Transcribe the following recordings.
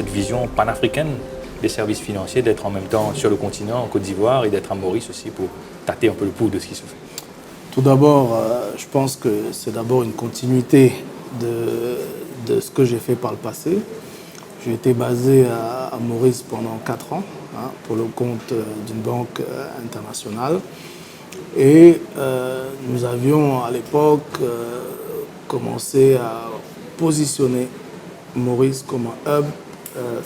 cette vision panafricaine des services financiers, d'être en même temps sur le continent, en Côte d'Ivoire, et d'être à Maurice aussi pour tâter un peu le pouls de ce qui se fait? Tout d'abord, je pense que c'est d'abord une continuité de ce que j'ai fait par le passé. J'ai été basé à Maurice pendant 4 ans, pour le compte d'une banque internationale. Et nous avions à l'époque commencé à positionner Maurice comme un hub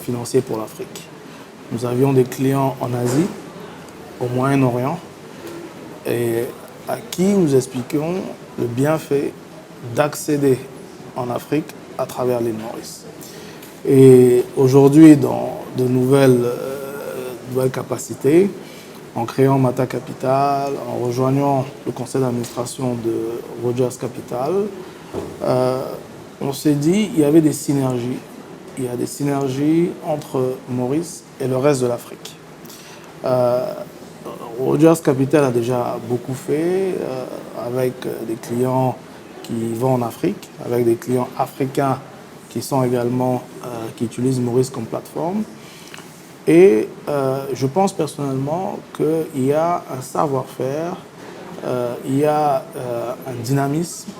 financier pour l'Afrique. Nous avions des clients en Asie, au Moyen-Orient, et à qui nous expliquions le bienfait d'accéder en Afrique à travers l'île Maurice. Et aujourd'hui, dans de nouvelles capacités, en créant Mata Capital, en rejoignant le conseil d'administration de Rogers Capital, on s'est dit qu'il y avait des synergies. Il y a des synergies entre Maurice et le reste de l'Afrique. Rogers Capital a déjà beaucoup fait avec des clients qui vont en Afrique, avec des clients africains qui sont également, qui utilisent Maurice comme plateforme. Et je pense personnellement qu'il y a un savoir-faire, il y a un dynamisme,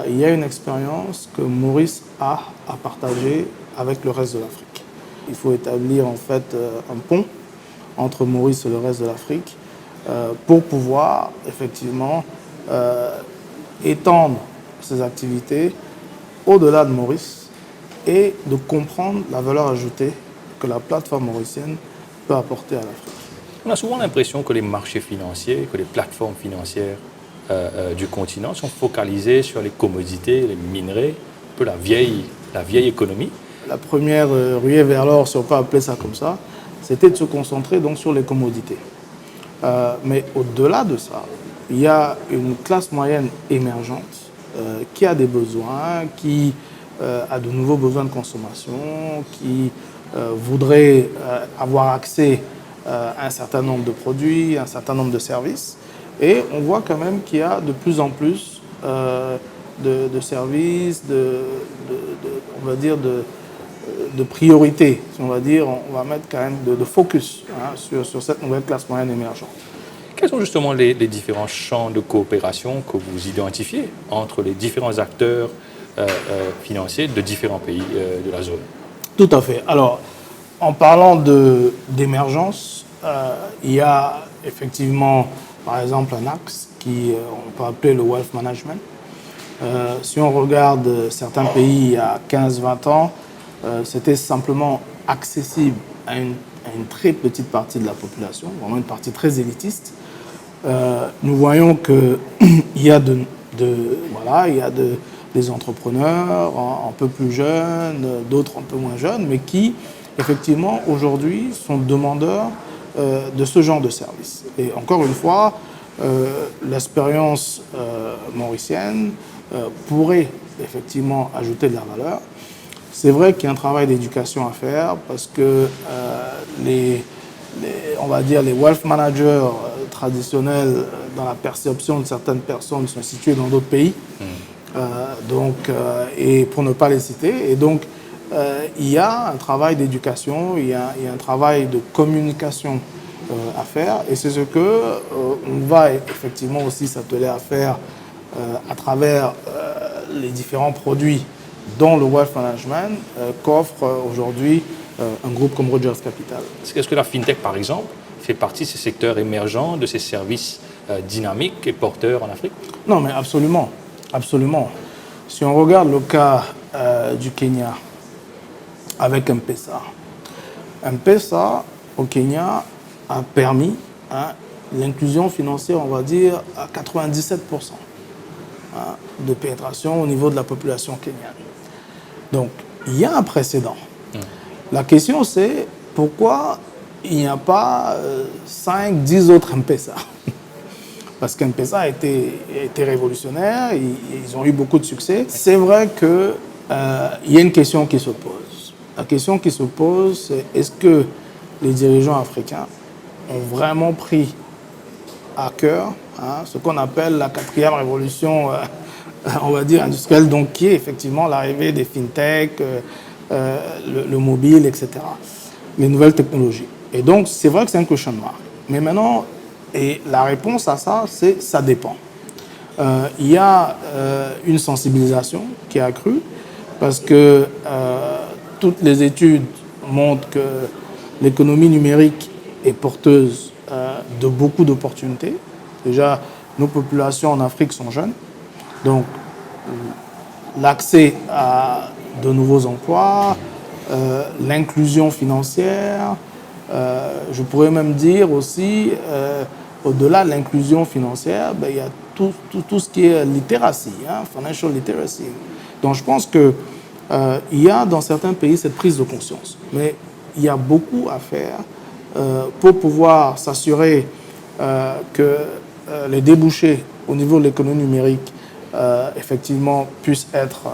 il y a une expérience que Maurice a à partager avec le reste de l'Afrique. Il faut établir en fait un pont entre Maurice et le reste de l'Afrique pour pouvoir effectivement étendre ses activités au-delà de Maurice et de comprendre la valeur ajoutée que la plateforme mauricienne peut apporter à l'Afrique. On a souvent l'impression que les marchés financiers, que les plateformes financières du continent sont focalisées sur les commodités, les minerais, un peu la vieille économie. La première ruée vers l'or, si on peut appeler ça comme ça, c'était de se concentrer donc sur les commodités. Mais au-delà de ça, il y a une classe moyenne émergente qui a des besoins, qui a de nouveaux besoins de consommation, qui voudrait avoir accès à un certain nombre de produits, un certain nombre de services. Et on voit quand même qu'il y a de plus en plus de services, on va dire de priorités. On va dire, on va mettre quand même de focus sur cette nouvelle classe moyenne émergente. Quels sont justement les différents champs de coopération que vous identifiez entre les différents acteurs financiers de différents pays de la zone? Tout à fait. Alors, en parlant d'émergence, il y a effectivement, par exemple, un axe on peut appeler le wealth management. Si on regarde certains pays il y a 15-20 ans, c'était simplement accessible à une très petite partie de la population, vraiment une partie très élitiste. Nous voyons qu'il y a des entrepreneurs un peu plus jeunes, d'autres un peu moins jeunes, mais qui, effectivement, aujourd'hui, sont demandeurs de ce genre de service. Et encore une fois, l'expérience mauricienne pourrait effectivement ajouter de la valeur. C'est vrai qu'il y a un travail d'éducation à faire parce que on va dire les wealth managers traditionnels dans la perception de certaines personnes sont situés dans d'autres pays. Et pour ne pas les citer. Et donc, il y a un travail d'éducation, il y a un travail de communication à faire. Et c'est ce qu'on va effectivement aussi s'atteler à faire à travers les différents produits dont le wealth management qu'offre aujourd'hui un groupe comme Rogers Capital. Est-ce que la FinTech, par exemple, fait partie de ces secteurs émergents, de ces services dynamiques et porteurs en Afrique? Non, mais absolument. Absolument. Si on regarde le cas du Kenya avec M-Pesa, M-Pesa au Kenya a permis l'inclusion financière, on va dire, à 97% de pénétration au niveau de la population kenyane. Donc, il y a un précédent. La question, c'est pourquoi il n'y a pas 5-10 autres M-Pesa? Parce qu'M-Pesa a été révolutionnaire, ils ont eu beaucoup de succès. C'est vrai qu'il y a une question qui se pose. La question qui se pose, c'est est-ce que les dirigeants africains ont vraiment pris à cœur ce qu'on appelle la 4e révolution, on va dire, industrielle, donc qui est effectivement l'arrivée des FinTech, le mobile, etc. Les nouvelles technologies. Et donc, c'est vrai que c'est un question mark. Mais maintenant, et la réponse à ça, c'est ça dépend. Il y a une sensibilisation qui est accrue parce que toutes les études montrent que l'économie numérique est porteuse de beaucoup d'opportunités. Déjà, nos populations en Afrique sont jeunes, donc l'accès à de nouveaux emplois, l'inclusion financière, je pourrais même dire aussi, au-delà de l'inclusion financière, il y a tout ce qui est literacy, financial literacy. Donc je pense qu'il y a dans certains pays cette prise de conscience, mais il y a beaucoup à faire pour pouvoir s'assurer que les débouchés au niveau de l'économie numérique effectivement puissent être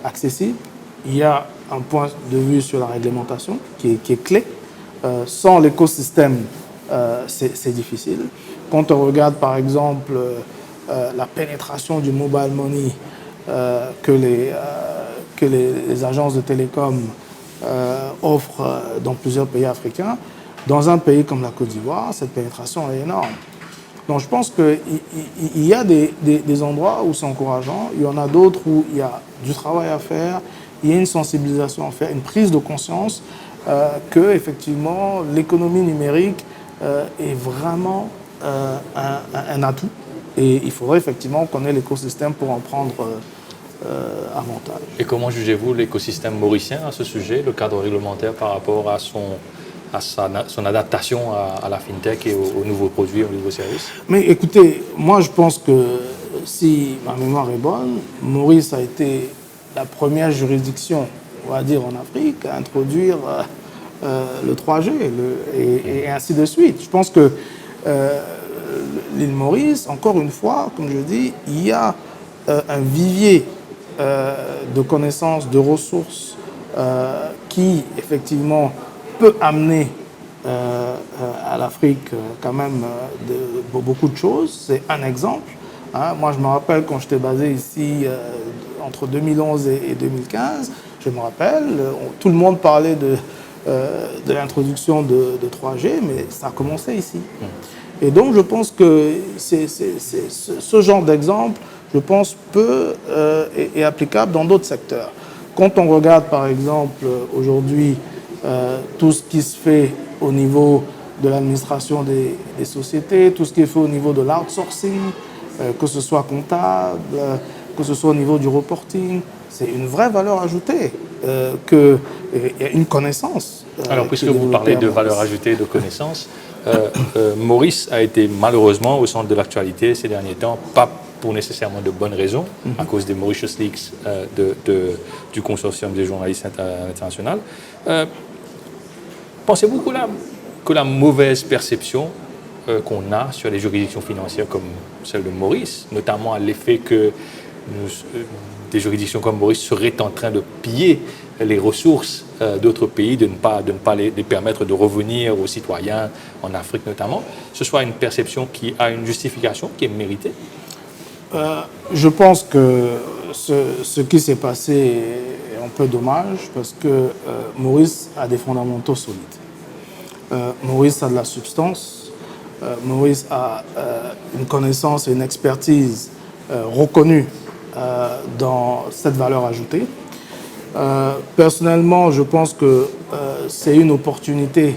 accessibles. Il y a un point de vue sur la réglementation qui est clé. Sans l'écosystème, c'est difficile. Quand on regarde par exemple la pénétration du mobile money que les agences de télécom offrent dans plusieurs pays africains, dans un pays comme la Côte d'Ivoire, cette pénétration est énorme. Donc je pense qu'il y a des endroits où c'est encourageant, il y en a d'autres où il y a du travail à faire, il y a une sensibilisation à faire, une prise de conscience que effectivement l'économie numérique est vraiment un atout et il faudrait effectivement qu'on ait l'écosystème pour en prendre avantage. Et comment jugez-vous l'écosystème mauricien à ce sujet, le cadre réglementaire par rapport à son adaptation à la fintech et aux nouveaux produits, aux nouveaux services? Mais écoutez, moi je pense que si ma mémoire est bonne, Maurice a été la première juridiction, on va dire en Afrique, à introduire le 3G et ainsi de suite. Je pense que l'île Maurice, encore une fois, comme je dis, il y a un vivier de connaissances, de ressources qui effectivement peut amener à l'Afrique quand même beaucoup de choses. C'est un exemple. Moi, je me rappelle quand j'étais basé ici entre 2011 et 2015, je me rappelle, tout le monde parlait de l'introduction de 3G, mais ça a commencé ici. Et donc, je pense que ce genre d'exemple, je pense, est applicable dans d'autres secteurs. Quand on regarde, par exemple, aujourd'hui, tout ce qui se fait au niveau de l'administration des sociétés, tout ce qui est fait au niveau de l'outsourcing, que ce soit comptable, que ce soit au niveau du reporting, c'est une vraie valeur ajoutée, et une connaissance. Alors, puisque vous parlez de valeur ajoutée, de connaissances, Maurice a été malheureusement au centre de l'actualité ces derniers temps, pas pour nécessairement de bonnes raisons, à cause des Mauritius Leaks du consortium des journalistes internationaux. Pensez-vous que la mauvaise perception qu'on a sur les juridictions financières comme celle de Maurice, notamment à l'effet que des juridictions comme Maurice seraient en train de piller les ressources d'autres pays, de ne pas les permettre de revenir aux citoyens en Afrique notamment, ce soit une perception qui a une justification, qui est méritée? Je pense que ce qui s'est passé est un peu dommage parce que Maurice a des fondamentaux solides. Maurice a de la substance. Maurice a une connaissance et une expertise reconnue dans cette valeur ajoutée. Personnellement, je pense que c'est une opportunité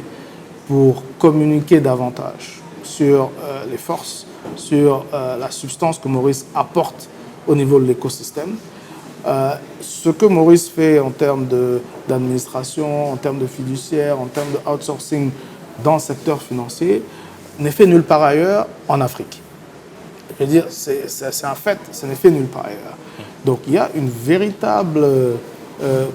pour communiquer davantage sur les forces, sur la substance que Maurice apporte au niveau de l'écosystème. Ce que Maurice fait en termes d'administration, en termes de fiduciaire, en termes de outsourcing dans le secteur financier, n'est fait nulle part ailleurs en Afrique. Je veux dire, c'est un fait, ce n'est fait nulle part ailleurs. Donc il y a une véritable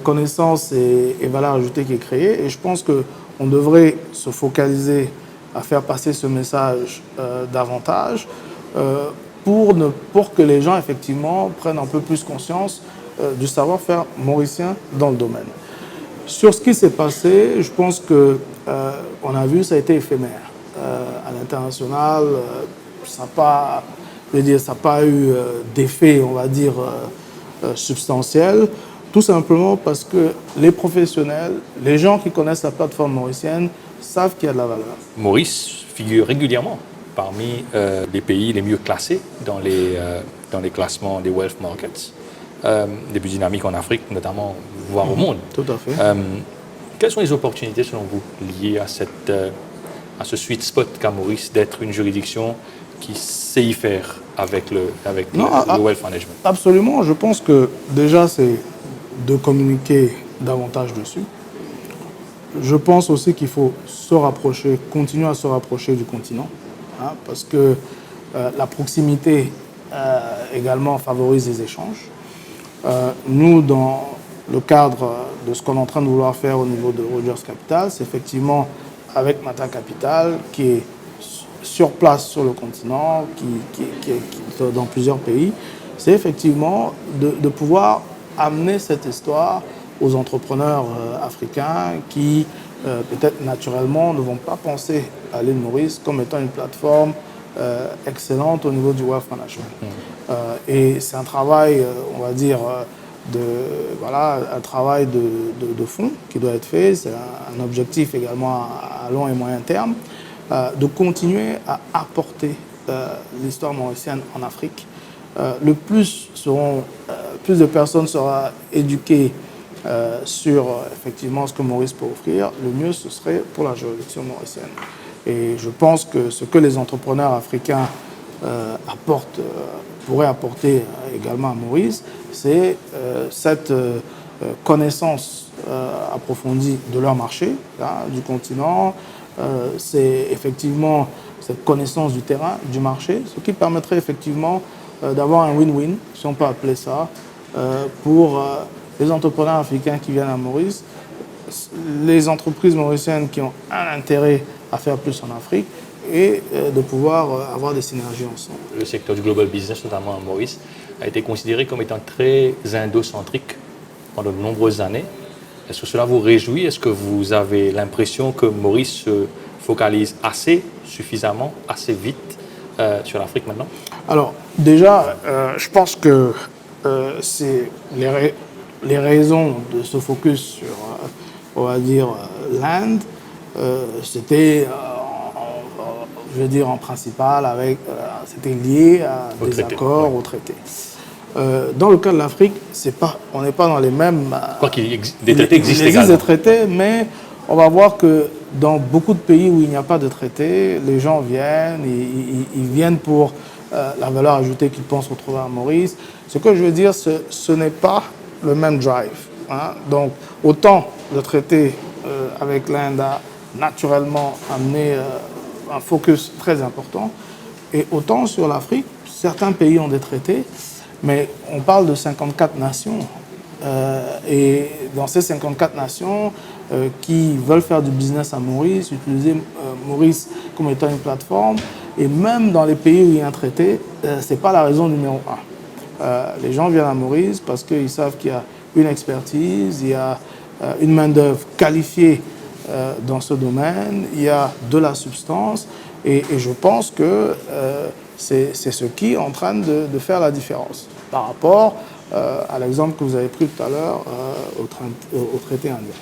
connaissance et valeur ajoutée qui est créée, et je pense qu'on devrait se focaliser à faire passer ce message davantage pour que les gens effectivement prennent un peu plus conscience du savoir-faire mauricien dans le domaine. Sur ce qui s'est passé, je pense qu'on a vu, ça a été éphémère. À l'international, ça n'a pas eu d'effet, on va dire, substantiel. Tout simplement parce que les professionnels, les gens qui connaissent la plateforme mauricienne, savent qu'il y a de la valeur. Maurice figure régulièrement parmi les pays les mieux classés dans les classements des wealth markets, des plus dynamiques en Afrique, notamment, voire au monde. Tout à fait. Quelles sont les opportunités, selon vous, liées à ce sweet spot qu'a Maurice d'être une juridiction qui sait y faire avec le wealth management? Absolument. Je pense que déjà, c'est de communiquer davantage dessus. Je pense aussi qu'il faut se rapprocher, continuer à se rapprocher du continent, hein, parce que la proximité également favorise les échanges. Nous, dans le cadre de ce qu'on est en train de vouloir faire au niveau de Rogers Capital, c'est effectivement avec Mata Capital qui est sur place sur le continent, qui est dans plusieurs pays, c'est effectivement de pouvoir amener cette histoire aux entrepreneurs africains qui, peut-être naturellement, ne vont pas penser à l'île Maurice comme étant une plateforme excellente au niveau du wealth management. Et c'est un travail, on va dire, un travail de fond qui doit être fait. C'est un objectif également à long et moyen terme, de continuer à apporter l'histoire mauricienne en Afrique. Plus de personnes seront éduquées sur effectivement ce que Maurice peut offrir, le mieux ce serait pour la juridiction mauricienne. Et je pense que ce que les entrepreneurs africains pourraient apporter également à Maurice, c'est cette connaissance approfondie de leur marché, hein, du continent, c'est effectivement cette connaissance du terrain, du marché, ce qui permettrait effectivement d'avoir un win-win, si on peut appeler ça, pour les entrepreneurs africains qui viennent à Maurice, les entreprises mauriciennes qui ont un intérêt à faire plus en Afrique et de pouvoir avoir des synergies ensemble. Le secteur du global business, notamment à Maurice, a été considéré comme étant très indocentrique pendant de nombreuses années. Est-ce que cela vous réjouit? Est-ce que vous avez l'impression que Maurice se focalise suffisamment, assez vite sur l'Afrique maintenant? Alors, déjà, je pense que c'est les raisons de ce focus sur, on va dire, l'Inde, c'était, je veux dire, en principal, c'était lié à des accords, au traité. Dans le cas de l'Afrique, on n'est pas dans les mêmes... Quoi qu'il des traités existent également. Il existe des traités, mais on va voir que dans beaucoup de pays où il n'y a pas de traité, les gens viennent, ils viennent pour la valeur ajoutée qu'ils pensent retrouver à Maurice. Ce que je veux dire, ce n'est pas le même drive, hein. Donc, autant le traité avec l'Inde a naturellement amené un focus très important, et autant sur l'Afrique, certains pays ont des traités, mais on parle de 54 nations. Et dans ces 54 nations qui veulent faire du business à Maurice, utiliser Maurice comme étant une plateforme, et même dans les pays où il y a un traité, ce n'est pas la raison numéro un. Les gens viennent à Maurice parce qu'ils savent qu'il y a une expertise, il y a une main-d'œuvre qualifiée dans ce domaine, il y a de la substance, et je pense que c'est ce qui est en train de faire la différence par rapport à l'exemple que vous avez pris tout à l'heure au traité indien.